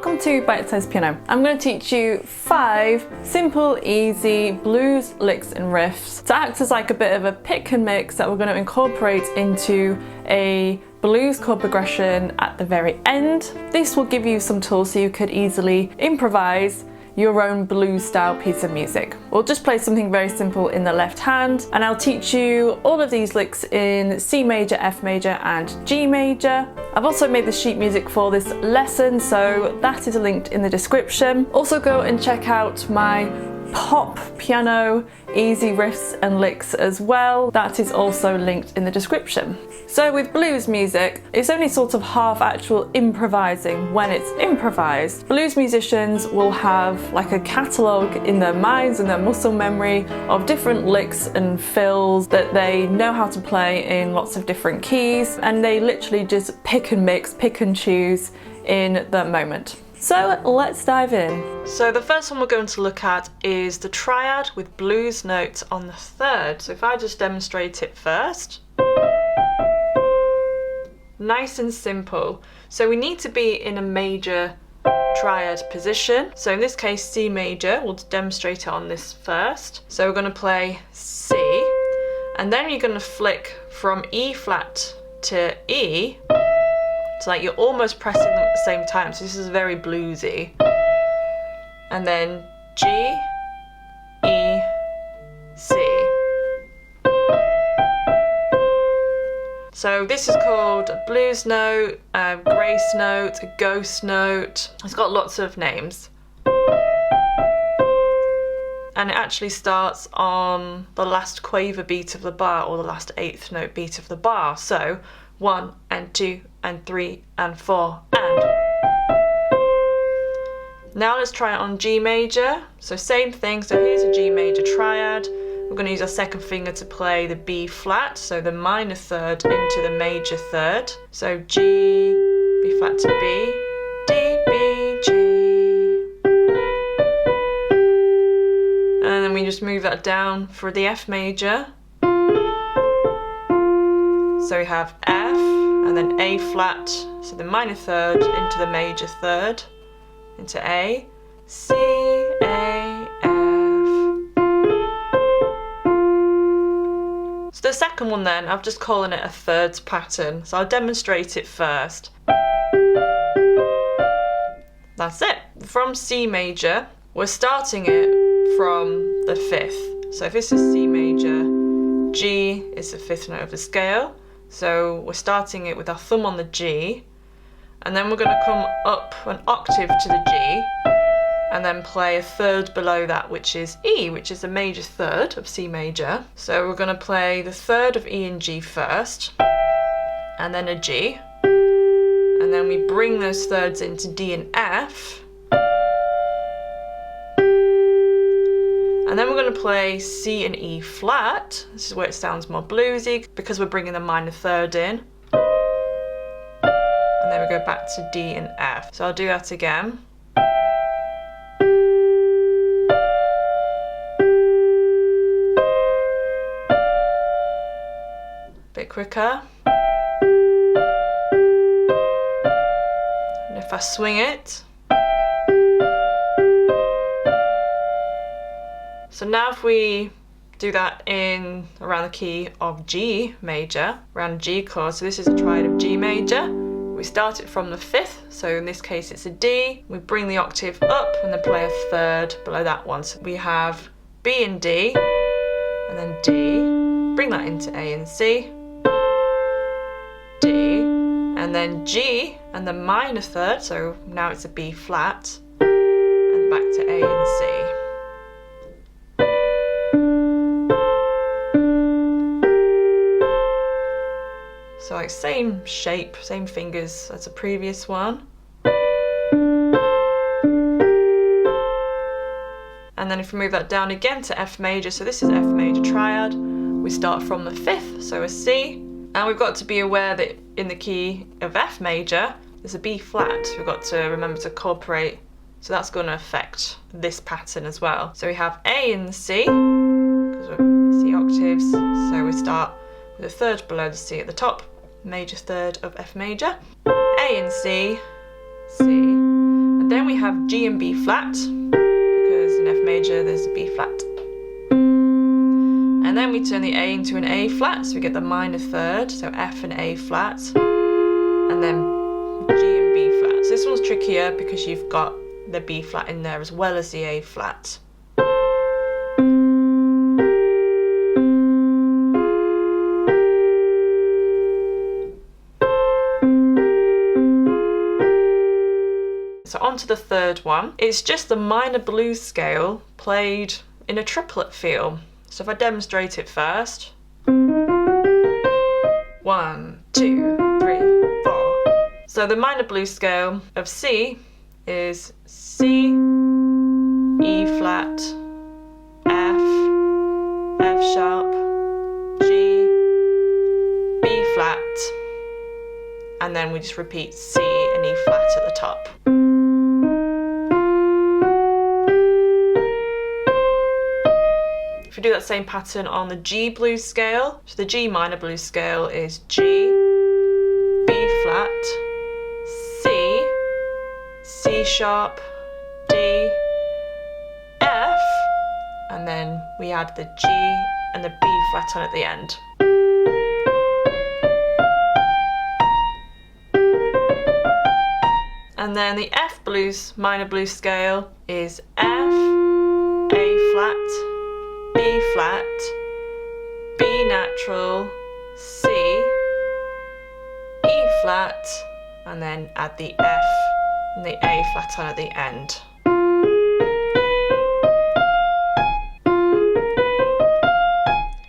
Welcome to Bitesize Piano. I'm going to teach you 5 simple, easy blues licks and riffs to act as like a bit of a pick and mix that we're going to incorporate into a blues chord progression at the very end. This will give you some tools so you could easily improvise your own blues style piece of music. We'll just play something very simple in the left hand, and I'll teach you all of these licks in C major, F major and G major. I've also made the sheet music for this lesson, so that is linked in the description. Also go and check out my pop piano easy riffs and licks as well. That is also linked in the description. So with blues music, it's only sort of half actual improvising when it's improvised. Blues musicians will have like a catalogue in their minds and their muscle memory of different licks and fills that they know how to play in lots of different keys, and they literally just pick and mix, pick and choose in the moment. So let's dive in. So the first one we're going to look at is the triad with blues notes on the third. So if I just demonstrate it first. Nice and simple. So we need to be in a major triad position. So in this case C major, we'll demonstrate it on this first. So we're going to play C, and then you're going to flick from E flat to E. So like you're almost pressing them at the same time, so this is very bluesy. And then G, E, C. So this is called a blues note, a grace note, a ghost note. It's got lots of names. And it actually starts on the last quaver beat of the bar, or the last 8th note beat of the bar. So 1 and 2 and 3 and 4 and. Now let's try it on G major. So same thing, so here's a G major triad. We're going to use our second finger to play the B flat, so the minor third into the major third. So G, B flat to B, D, B, G. And then we just move that down for the F major. So we have F, and then A flat, so the minor third into the major third, into A, C, A, F. So the second one then, I'm just calling it a thirds pattern, so I'll demonstrate it first. That's it. From C major, we're starting it from the 5th. So if this is C major, G is the 5th note of the scale. So we're starting it with our thumb on the G, and then we're going to come up an octave to the G, and then play a third below that, which is E, which is the major third of C major. So we're going to play the third of E and G first, and then a G, and then we bring those thirds into D and F. And then we're going to play C and E flat. This is where it sounds more bluesy because we're bringing the minor third in. And then we go back to D and F. So I'll do that again. Bit quicker. And if I swing it. So now if we do that in around the key of G major, around G chord, so this is a triad of G major. We start it from the 5th, so in this case it's a D. We bring the octave up and then play a third below that one. So we have B and D, and then D, bring that into A and C, D, and then G and the minor third, so now it's a B flat, and back to A and C. So like same shape, same fingers as the previous one. And then if we move that down again to F major, so this is F major triad, we start from the 5th, so a C. And we've got to be aware that in the key of F major, there's a B flat. We've got to remember to incorporate, so that's going to affect this pattern as well. So we have A in the C, because we're C octaves, so we start with a third below the C at the top, major third of F major, A and C, C, and Then we have G and B flat, because in F major there's a B flat. And then we turn the A into an A flat, so we get the minor third, so F and A flat, and then G and B flat. So this one's trickier because you've got the B flat in there as well as the A flat. So on to the third one. It's just the minor blues scale played in a triplet feel. So if I demonstrate it first. 1, 2, 3, 4. So the minor blues scale of C is C, E flat, F, F sharp, G, B flat, and then we just repeat C and E flat at the top. If we do that same pattern on the G blues scale, so the G minor blues scale is G, B flat, C, C sharp, D, F, and then we add the G and the B flat on at the end. And then the F blues minor blues scale is F, A flat, B flat, B natural, C, E flat, and then add the F and the A flat on at the end.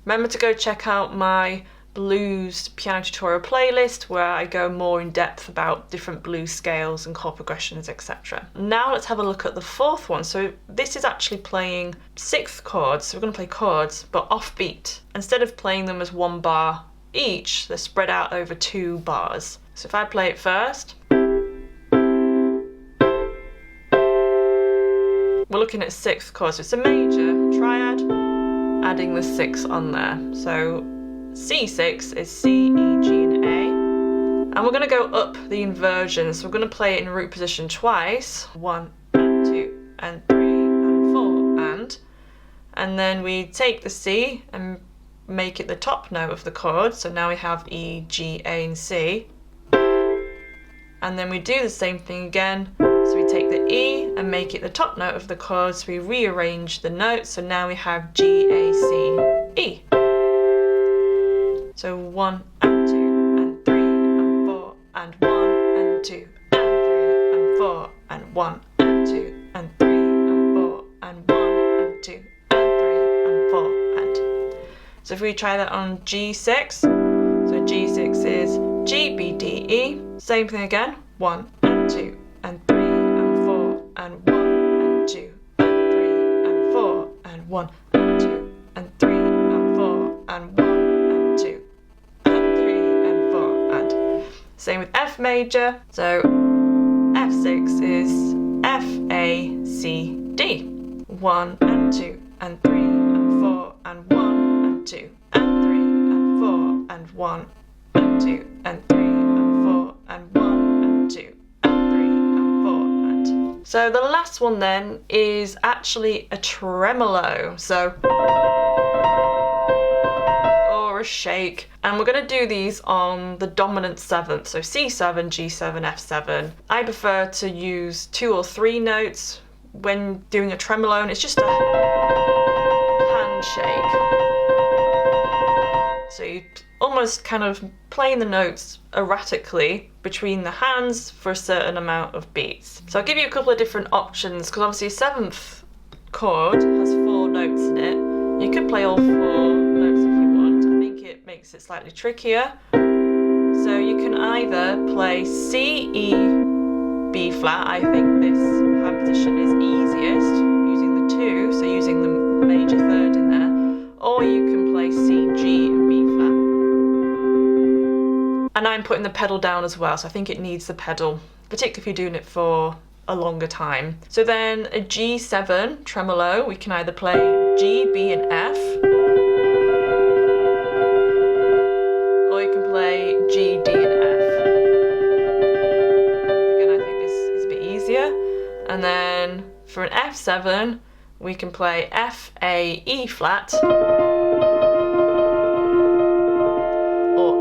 Remember to go check out my blues piano tutorial playlist where I go more in depth about different blues scales and chord progressions, etc. Now let's have a look at the fourth one. So this is actually playing sixth chords. So we're going to play chords but offbeat. Instead of playing them as one bar each, they're spread out over 2 bars. So if I play it first, we're looking at sixth chords. So it's a major triad, adding the 6 on there. So C6 is C, E, G and A. And we're going to go up the inversion. So we're going to play it in root position twice. 1 and 2 and 3 and 4 and then we take the C and make it the top note of the chord. So now we have E, G, A and C. And then we do the same thing again. So we take the E and make it the top note of the chord. So we rearrange the notes. So now we have G, A, C, E. So 1 and 2 and 3 and 4 and 1 and 2 and 3 and 4 and 1 and 2 and 3 and 4 and 1 and 2 and 3 and 4 and. So if we try that on G6, so G6 is G, B, D, E. Same thing again. 1 and 2 and 3 and 4 and 1 and 2 and 3 and 4 and 1 and 2 and 3 and 4 and 1 and 2 and 3 and 4 and. Same with F major. So F6 is F, A, C, D. 1 and 2 and 3 and 4 and 1 and 2 and 3 and 4 and 1 and 2 and 3 and 4 and 1 and 2 and 3 and 4 and. So the last one then is actually a tremolo. So or a shake, and we're going to do these on the dominant 7th, so C7, G7, F7. I prefer to use 2 or 3 notes when doing a tremolo, and it's just a handshake. So you almost kind of playing the notes erratically between the hands for a certain amount of beats. So I'll give you a couple of different options, because obviously a 7th chord has 4 notes in it. You could play all 4 notes if you want. I think it makes it slightly trickier. So you can either play C, E, B flat. I think this hand position is easiest using the 2, so using the major third in there. Or you can play C, G and B flat. And I'm putting the pedal down as well, so I think it needs the pedal, particularly if you're doing it for a longer time. So then a G7 tremolo, we can either play G, B and F, or you can play G, D and F. Again, I think this is a bit easier. for an F7, we can play F, A, E flat, or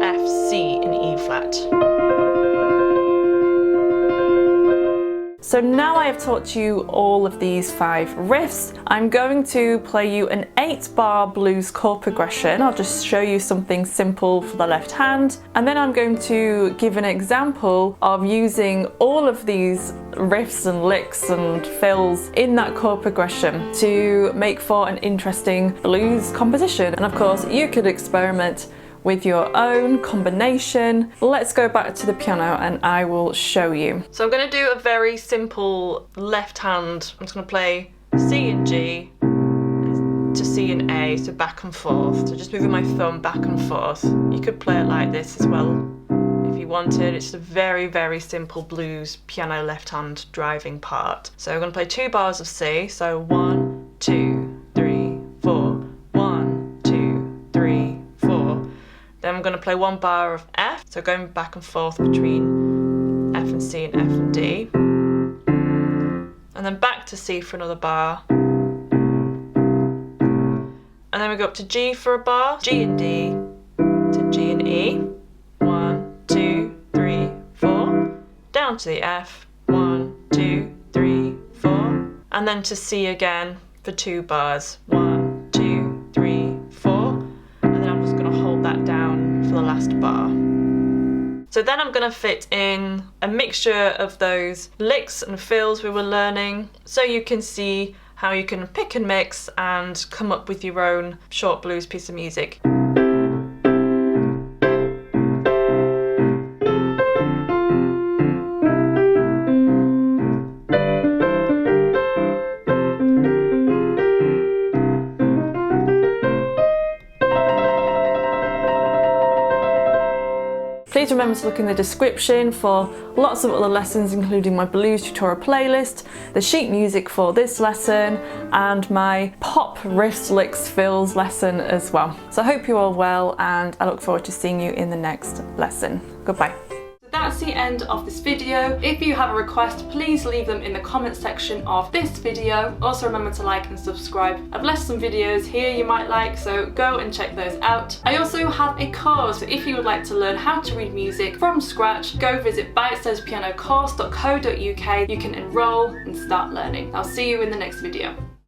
F, C in E flat. So now I have taught you all of these 5 riffs, I'm going to play you an 8-bar blues chord progression. I'll just show you something simple for the left hand, and then I'm going to give an example of using all of these riffs and licks and fills in that chord progression to make for an interesting blues composition. And of course, you could experiment with your own combination. Let's go back to the piano and I will show you. So I'm going to do a very simple left hand. I'm just going to play C and G to C and A, so back and forth. So just moving my thumb back and forth. You could play it like this as well if you wanted. It's a very, very simple blues piano left hand driving part. So I'm going to play 2 bars of C. So 1, 2, 3, 4. 1, 2, 3, 4. Then I'm going to play 1 bar of F, so going back and forth between F and C and F and D. And then back to C for another bar. And then we go up to G for a bar, G and D, to G and E. 1, 2, 3, 4. Down to the F, 1, 2, 3, 4. And then to C again for 2 bars, 1, 2, 3, 4. And then I'm just going to hold that down for the last bar. So then I'm going to fit in a mixture of those licks and fills we were learning, so you can see how you can pick and mix and come up with your own short blues piece of music. Please remember to look in the description for lots of other lessons, including my blues tutorial playlist, the sheet music for this lesson, and my pop riffs, licks, fills lesson as well. So I hope you're all well, and I look forward to seeing you in the next lesson. Goodbye. That's the end of this video. If you have a request, please leave them in the comment section of this video. Also remember to like and subscribe. I've left some videos here you might like, so go and check those out. I also have a course, so if you would like to learn how to read music from scratch, go visit Bitesize Piano Course.co.uk. You can enroll and start learning. I'll see you in the next video.